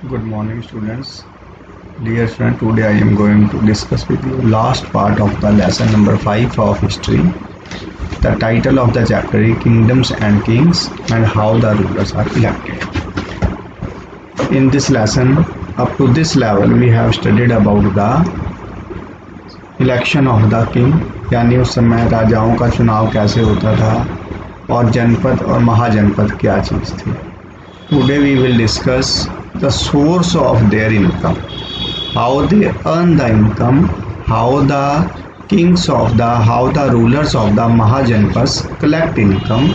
Good morning, students. Dear friend, today I am going to discuss with you last part of the lesson number 5 of history. The title of the chapter is Kingdoms and Kings and how the rulers are elected. In this lesson, up to this level, we have studied about the election of the king, यानी उस समय राजाओं का चुनाव कैसे होता था और जनपद और महाजनपद क्या चीज़ थी. Today we will discuss the source of their income, how they earn the income, how the rulers of the Mahajanpas collect income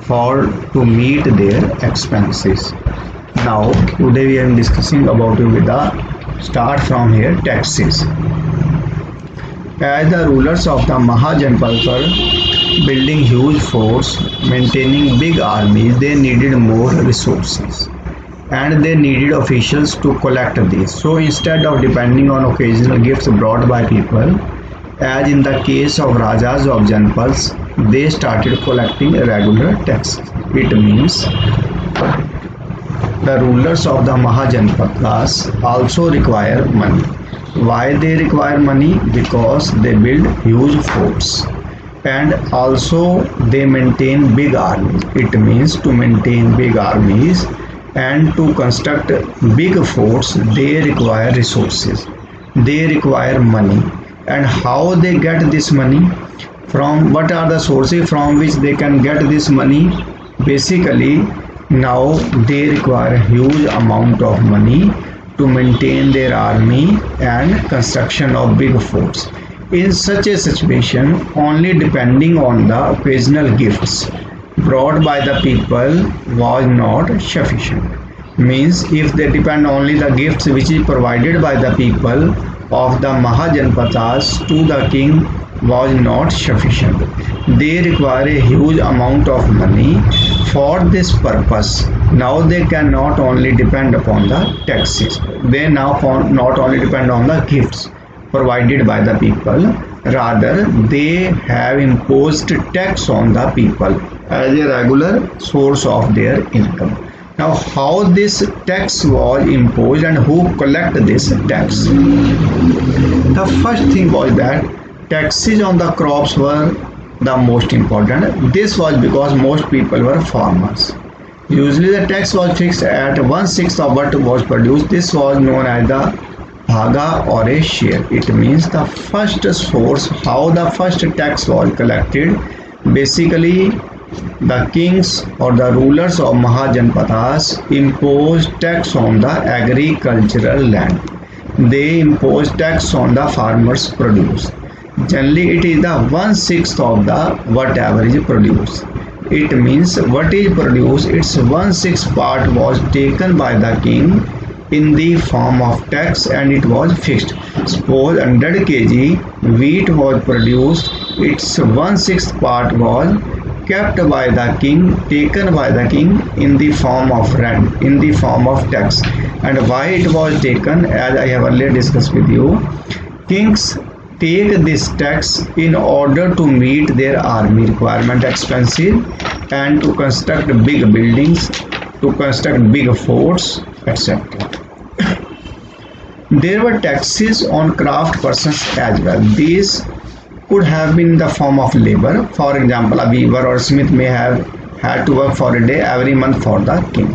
to meet their expenses. Now today we are discussing about with the start from here taxes. As the rulers of the Mahajanpas were building huge forts, maintaining big armies, they needed more resources and they needed officials to collect these. So instead of depending on occasional gifts brought by people, as in the case of Rajas of Janpads, they started collecting regular taxes. It means the rulers of the Mahajanpadas also require money. Why they require money? Because they build huge forts and also they maintain big armies. It means to maintain big armies and to construct big forts, they require resources, they require money. And how they get this money? From what are the sources from which they can get this money? Basically, now they require huge amount of money to maintain their army and construction of big forts. In such a situation, only depending on the occasional gifts brought by the people was not sufficient. Means if they depend only the gifts which is provided by the people of the Mahajanpadas to the king was not sufficient. They require a huge amount of money for this purpose. Now they cannot only depend upon the taxes. They now not only depend on the gifts provided by the people, rather they have imposed tax on the people as a regular source of their income. Now how this tax was imposed and who collect this tax? The first thing was that taxes on the crops were the most important. This was because most people were farmers. Usually the tax was fixed at 1/6 of what was produced. This was known as the bhaga or a share. It means the first source, how the first tax was collected. Basically, the kings or the rulers of Mahajanpadas imposed tax on the agricultural land. They imposed tax on the farmers' produce. Generally, it is the 1/6 of the whatever is produced. It means what is produced, its 1/6 part was taken by the king in the form of tax and it was fixed. Suppose 100 kg wheat was produced, its 1/6 part was kept by the king, taken by the king in the form of rent, in the form of tax. And why it was taken, as I have earlier discussed with you, kings take this tax in order to meet their army requirement expenses and to construct big buildings, to construct big forts, etc. There were taxes on craft persons as well. These could have been in the form of labor. For example, a weaver or smith may have had to work for a day every month for the king.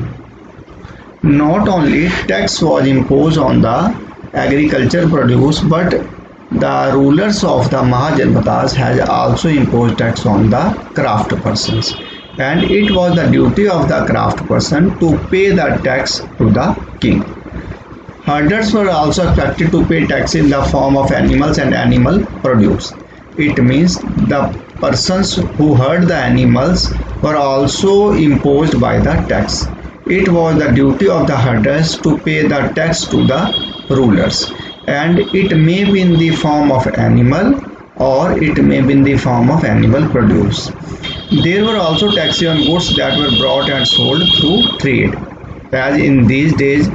Not only tax was imposed on the agriculture produce, but the rulers of the Mahajanpadas has also imposed tax on the craft persons. And it was the duty of the craft person to pay the tax to the king. Herders were also expected to pay tax in the form of animals and animal produce. It means the persons who herd the animals were also imposed by the tax. It was the duty of the herders to pay the tax to the rulers, and it may be in the form of animal or it may be in the form of animal produce. There were also taxes on goods that were brought and sold through trade. As in these days,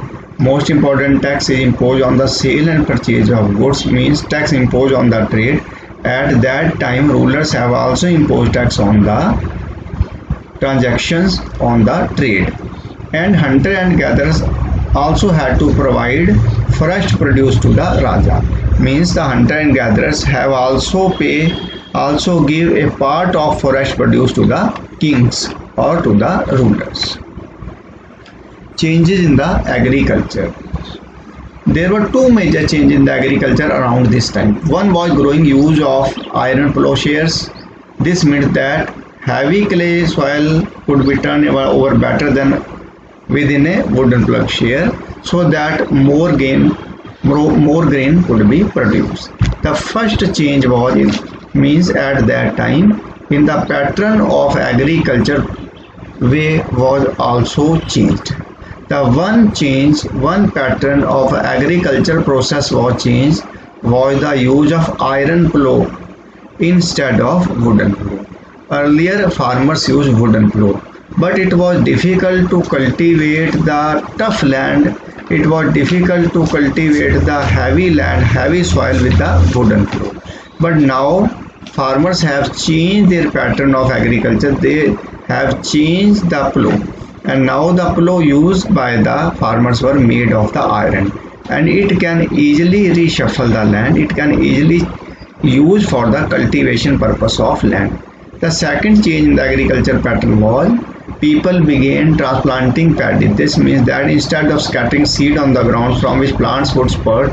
most important tax is imposed on the sale and purchase of goods, means tax imposed on the trade. At that time, rulers have also imposed tax on the transactions on the trade. And hunter and gatherers also had to provide forest produce to the Raja. Means the hunter and gatherers have also give a part of forest produce to the kings or to the rulers. Changes in the agriculture. There were two major changes in the agriculture around this time. One was growing use of iron plowshares. This meant that heavy clay soil could be turned over better than within a wooden plowshare, so that more grain could be produced. The first change was means at that time in the pattern of agriculture way was also changed. The one pattern of agriculture process was changed was the use of iron plow instead of wooden plow. Earlier farmers used wooden plow, but it was difficult to cultivate the tough land. It was difficult to cultivate the heavy land, heavy soil with the wooden plow. But now farmers have changed their pattern of agriculture. They have changed the plow, and now the plow used by the farmers were made of the iron, and it can easily reshuffle the land. It can easily use for the cultivation purpose of land. The second change in the agriculture pattern was people began transplanting paddy. This means that instead of scattering seed on the ground from which plants would spurt,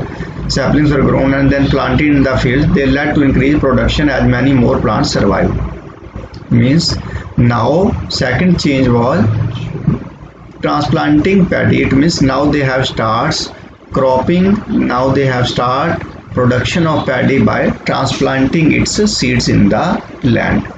saplings were grown and then planted in the field, they led to increased production as many more plants survived. Means now second change was transplanting paddy. It means now they have starts cropping, now they have start production of paddy by transplanting its seeds in the land.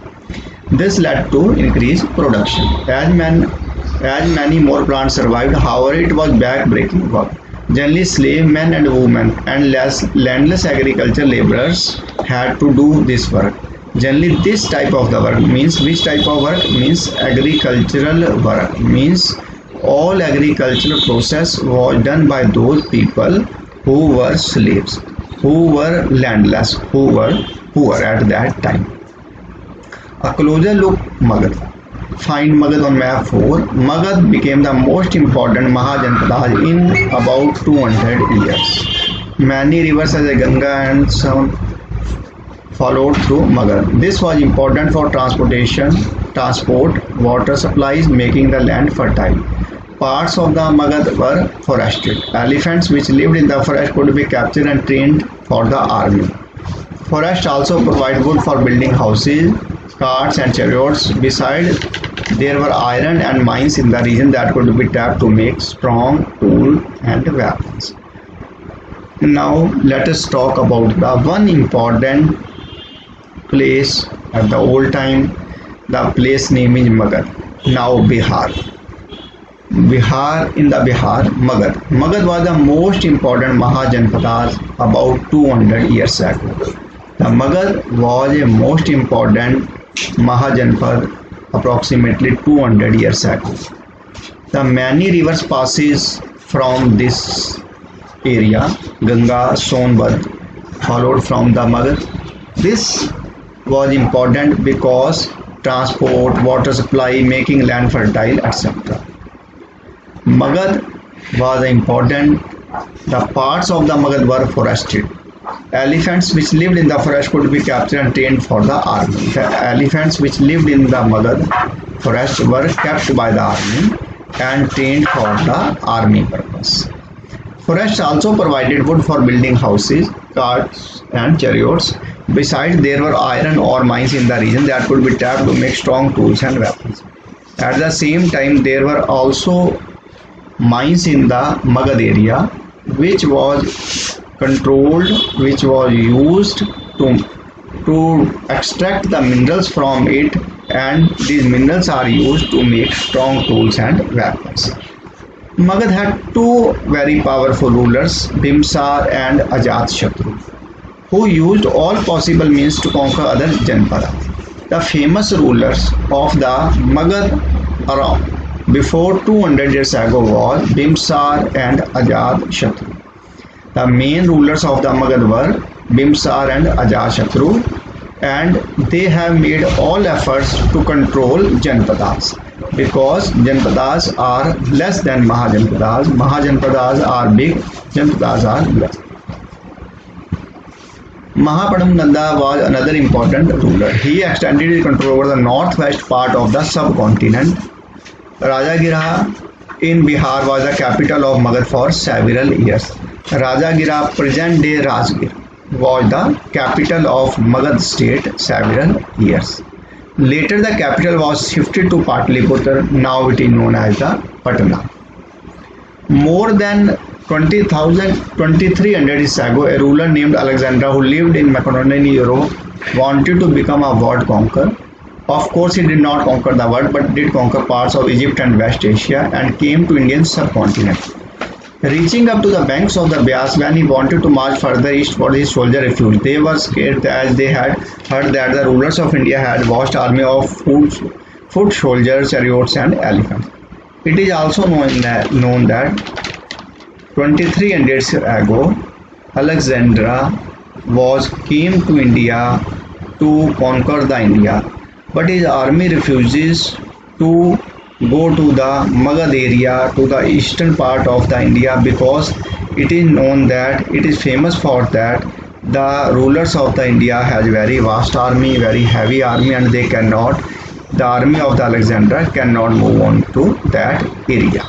This led to increased production. As many more plants survived, however, it was back-breaking work. Generally, slave men and women and landless agriculture laborers had to do this work. Generally, this type of the work means which type of work? Means agricultural work. Means all agricultural process was done by those people who were slaves, who were landless, who were poor at that time. A closer look Magad. Find Magad on map 4. Magad became the most important Mahajanpada in about 200 years. Many rivers such as Ganga and some followed through Magad. This was important for transport, water supplies, making the land fertile. Parts of the Magad were forested. Elephants which lived in the forest could be captured and trained for the army. Forest also provide wood for building houses, carts and chariots. Besides, there were iron and mines in the region that could be tapped to make strong tools and weapons. Now let us talk about the one important place at the old time. The place name is Magad, now Bihar. Magad. Magad was the most important Mahajanpada about 200 years ago. The Magad was a most important Mahajanpad approximately 200 years ago. The many rivers passes from this area, Ganga, Sonbad, followed from the Magad. This was important because transport, water supply, making land fertile, etc. Magad was important. The parts of the Magad were forested. Elephants which lived in the forest could be captured and trained for the army. The elephants which lived in the Magad forest were kept by the army and trained for the army purpose. Forests also provided wood for building houses, carts and chariots. Besides, there were iron ore mines in the region that could be tapped to make strong tools and weapons. At the same time, there were also mines in the Magad area which was controlled, which was used to extract the minerals from it, and these minerals are used to make strong tools and weapons. Magad had two very powerful rulers, Bimsar and Ajatashatru, who used all possible means to conquer other Janpada. The famous rulers of the Magad around before 200 years ago was Bimsar and Ajatashatru. The main rulers of the Magad were Bimsar and Ajatashatru, and they have made all efforts to control Janpadas. because Janpadas are less than Mahajanpadas. Mahajanpadas are big, Janpadas are less. Mahapadam Nanda was another important ruler. He extended his control over the northwest part of the subcontinent. Rajagiriha in Bihar was the capital of Magad for several years. Rajagiriha, present day Rajgir, was the capital of Magad state several years. Later the capital was shifted to Pataliputra, now it is known as the Patna. More than 2300 years ago, a ruler named Alexander who lived in Macedonian Europe wanted to become a world conqueror. Of course, he did not conquer the world but did conquer parts of Egypt and West Asia and came to Indian subcontinent. Reaching up to the banks of the Beas, when he wanted to march further east for his soldier refuge, they were scared as they had heard that the rulers of India had vast army of foot soldiers, chariots and elephants. It is also known that 2300 years ago, Alexander came to India to conquer the India, but his army refuses to go to the Magad area, to the eastern part of the India, because it is known that it is famous for that the rulers of the India has very vast army, very heavy army, and the army of the Alexander cannot move on to that area.